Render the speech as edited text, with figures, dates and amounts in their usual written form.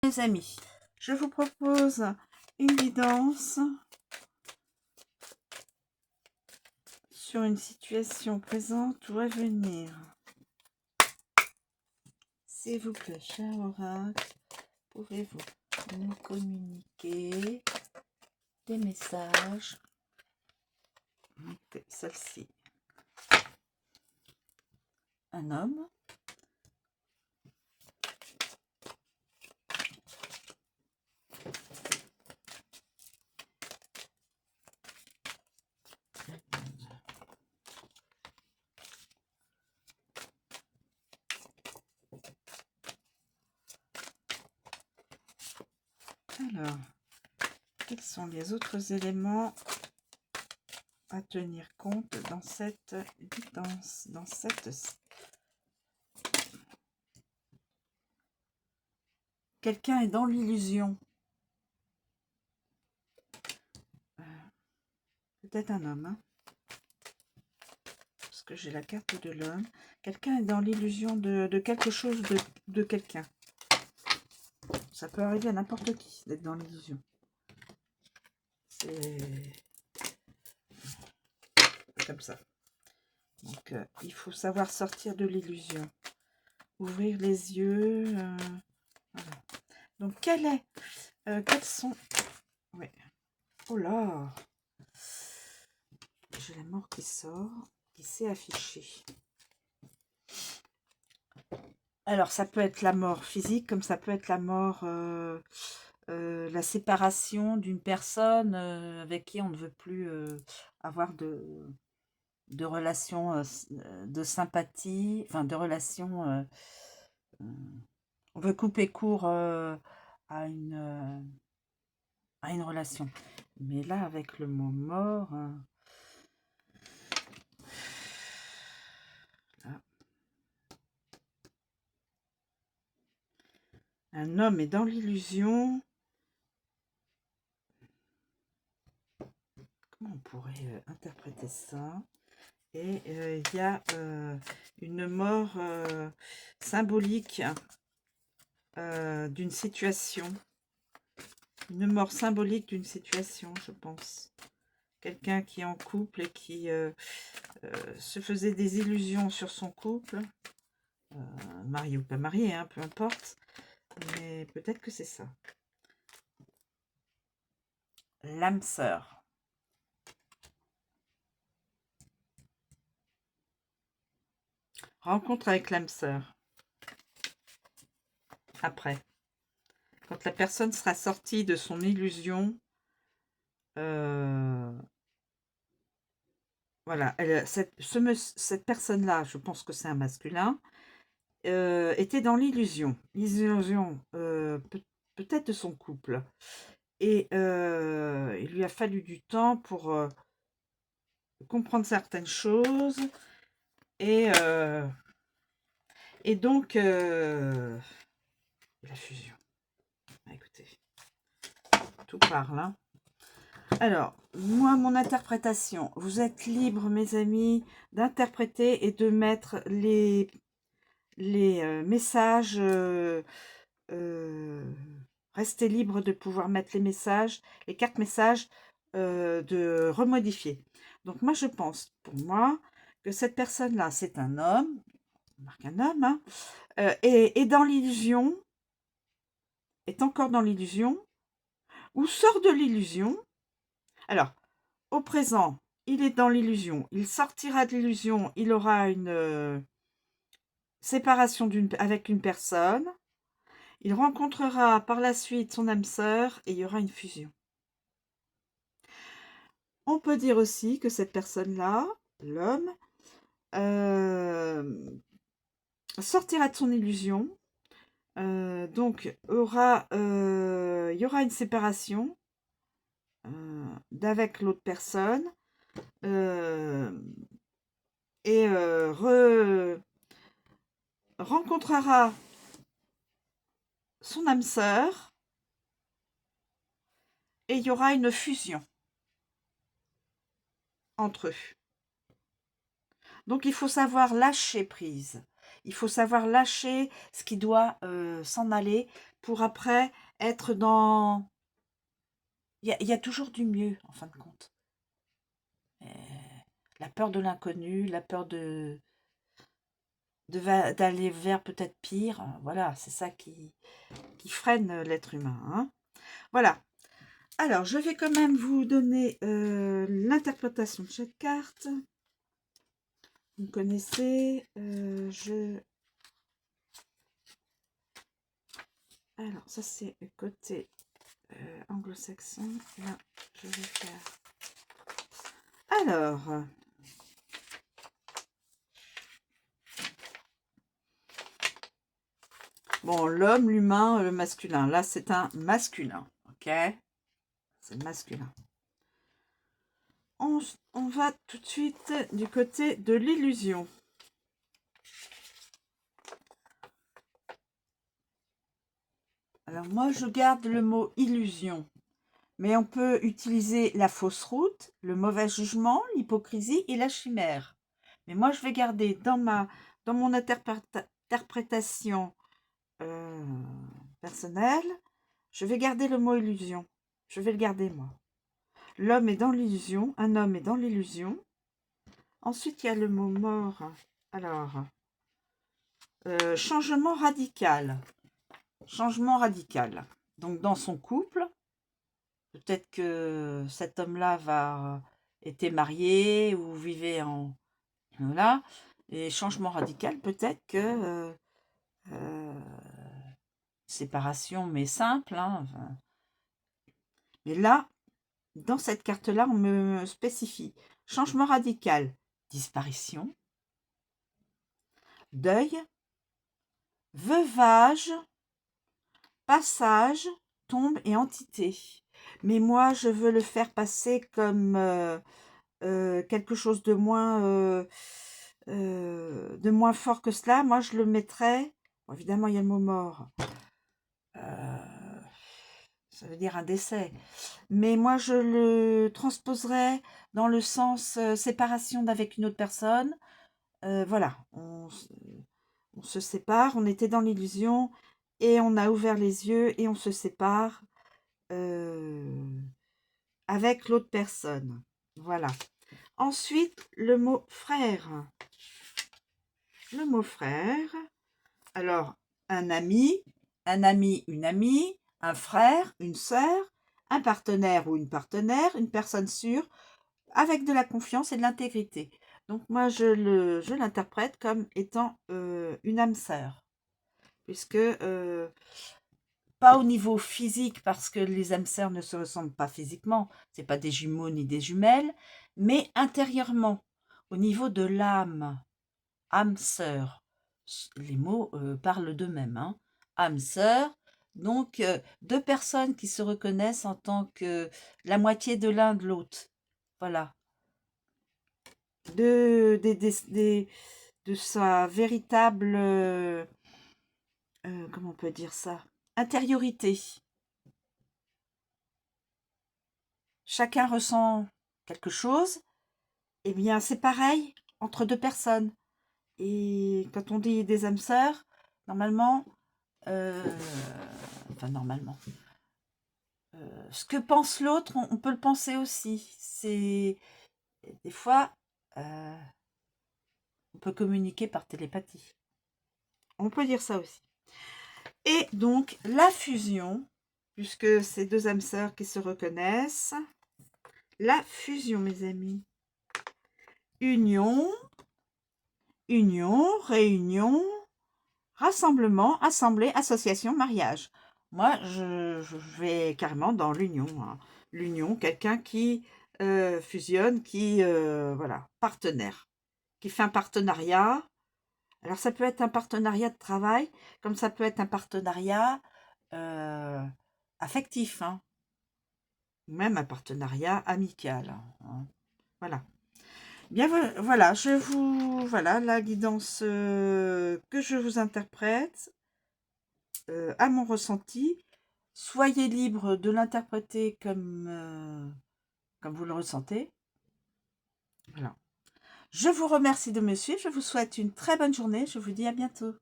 Les amis, je vous propose une guidance sur une situation présente ou à venir. S'il vous plaît, cher oracle, pouvez-vous nous communiquer des messages? Celle-ci. Un homme. Alors, quels sont les autres éléments à tenir compte dans cette guidance, dans cette... Quelqu'un est dans l'illusion. Peut-être un homme, hein, parce que j'ai la carte de l'homme. Quelqu'un est dans l'illusion de quelque chose, de quelqu'un. Ça peut arriver à n'importe qui d'être dans l'illusion. C'est comme ça. Donc, il faut savoir sortir de l'illusion. Ouvrir les yeux. Voilà. Donc, quels sont... Oui. Oh là! J'ai la mort qui sort, qui s'est affichée. Alors, ça peut être la mort physique, comme ça peut être la mort... la séparation d'une personne avec qui on ne veut plus avoir de relations de sympathie, enfin de relations, on veut couper court à une relation. Mais là, avec le mot mort, là, un homme est dans l'illusion. Comment on pourrait interpréter ça? Et il y a une mort symbolique d'une situation. Une mort symbolique d'une situation, je pense. Quelqu'un qui est en couple et qui se faisait des illusions sur son couple. Marié ou pas marié, hein, peu importe. Mais peut-être que c'est ça. L'âme sœur. Rencontre avec l'âme sœur. Après. Quand la personne sera sortie de son illusion, voilà, cette personne-là, je pense que c'est un masculin, était dans l'illusion. L'illusion peut-être de son couple. Et il lui a fallu du temps pour comprendre certaines choses. Et donc, la fusion. Écoutez, tout parle, hein. Alors, moi, mon interprétation, vous êtes libres, mes amis, d'interpréter et de mettre les messages. Restez libres de pouvoir mettre les messages, les cartes messages, de remodifier. Donc, moi, je pense, pour moi, que cette personne-là, c'est un homme, on marque un homme, hein, et dans l'illusion, est encore dans l'illusion, ou sort de l'illusion. Alors, au présent, il est dans l'illusion, il sortira de l'illusion, il aura une séparation avec une personne, il rencontrera par la suite son âme sœur et il y aura une fusion. On peut dire aussi que cette personne-là, l'homme, sortira de son illusion, donc il y aura une séparation d'avec l'autre personne, et rencontrera son âme sœur et il y aura une fusion entre eux. Donc il faut savoir lâcher prise. Il faut savoir lâcher ce qui doit s'en aller pour après être dans... Il y a toujours du mieux, en fin de compte. La peur de l'inconnu, la peur d'aller vers peut-être pire. Voilà, c'est ça qui freine l'être humain. Hein. Voilà. Alors, je vais quand même vous donner l'interprétation de chaque carte. Vous connaissez. Alors, ça c'est le côté anglo-saxon. Là, je vais faire... Alors... Bon, l'homme, l'humain, le masculin. Là, c'est un masculin. Ok? C'est masculin. On va tout de suite du côté de l'illusion. Alors, moi, je garde le mot illusion. Mais on peut utiliser la fausse route, le mauvais jugement, l'hypocrisie et la chimère. Mais moi, je vais garder dans mon interprétation personnelle, je vais garder le mot illusion. Je vais le garder, moi. L'homme est dans l'illusion, un homme est dans l'illusion. Ensuite, il y a le mot mort. Alors, changement radical. Changement radical. Donc, dans son couple, peut-être que cet homme-là était marié ou vivait en... Voilà. Et changement radical, peut-être que... séparation, mais simple. Hein, enfin. Mais là, dans cette carte-là, on me spécifie. Changement radical. Disparition. Deuil. Veuvage. Passage. Tombe et entité. Mais moi, je veux le faire passer comme quelque chose de moins fort que cela. Moi, je le mettrais... Bon, évidemment, il y a le mot mort. Ça veut dire un décès. Mais moi, je le transposerais dans le sens séparation d'avec une autre personne. Voilà, on se sépare, on était dans l'illusion et on a ouvert les yeux et on se sépare avec l'autre personne. Voilà. Ensuite, le mot frère. Le mot frère. Alors, un ami, une amie, un frère, une sœur, un partenaire ou une partenaire, une personne sûre, avec de la confiance et de l'intégrité. Donc moi, je l'interprète comme étant une âme sœur. Puisque, pas au niveau physique, parce que les âmes sœurs ne se ressemblent pas physiquement, ce n'est pas des jumeaux ni des jumelles, mais intérieurement, au niveau de l'âme, âme sœur. Les mots parlent d'eux-mêmes. Hein. Âme sœur, donc deux personnes qui se reconnaissent en tant que la moitié de l'un de l'autre. Voilà. De sa véritable, comment on peut dire ça, intériorité. Chacun ressent quelque chose, eh bien c'est pareil entre deux personnes. Et quand on dit des âmes sœurs, normalement, enfin normalement, ce que pense l'autre, on peut le penser aussi. C'est des fois, on peut communiquer par télépathie. On peut dire ça aussi. Et donc, la fusion, puisque c'est deux âmes sœurs qui se reconnaissent. La fusion, mes amis. Union, union, réunion, rassemblement, assemblée, association, mariage. Moi, je vais carrément dans l'union. Hein. L'union, quelqu'un qui fusionne, qui, voilà, partenaire, qui fait un partenariat. Alors, ça peut être un partenariat de travail, comme ça peut être un partenariat affectif, hein, ou même un partenariat amical. Hein. Voilà. Bien, voilà, voilà la guidance que je vous interprète à mon ressenti. Soyez libre de l'interpréter comme vous le ressentez. Voilà. Je vous remercie de me suivre. Je vous souhaite une très bonne journée. Je vous dis à bientôt.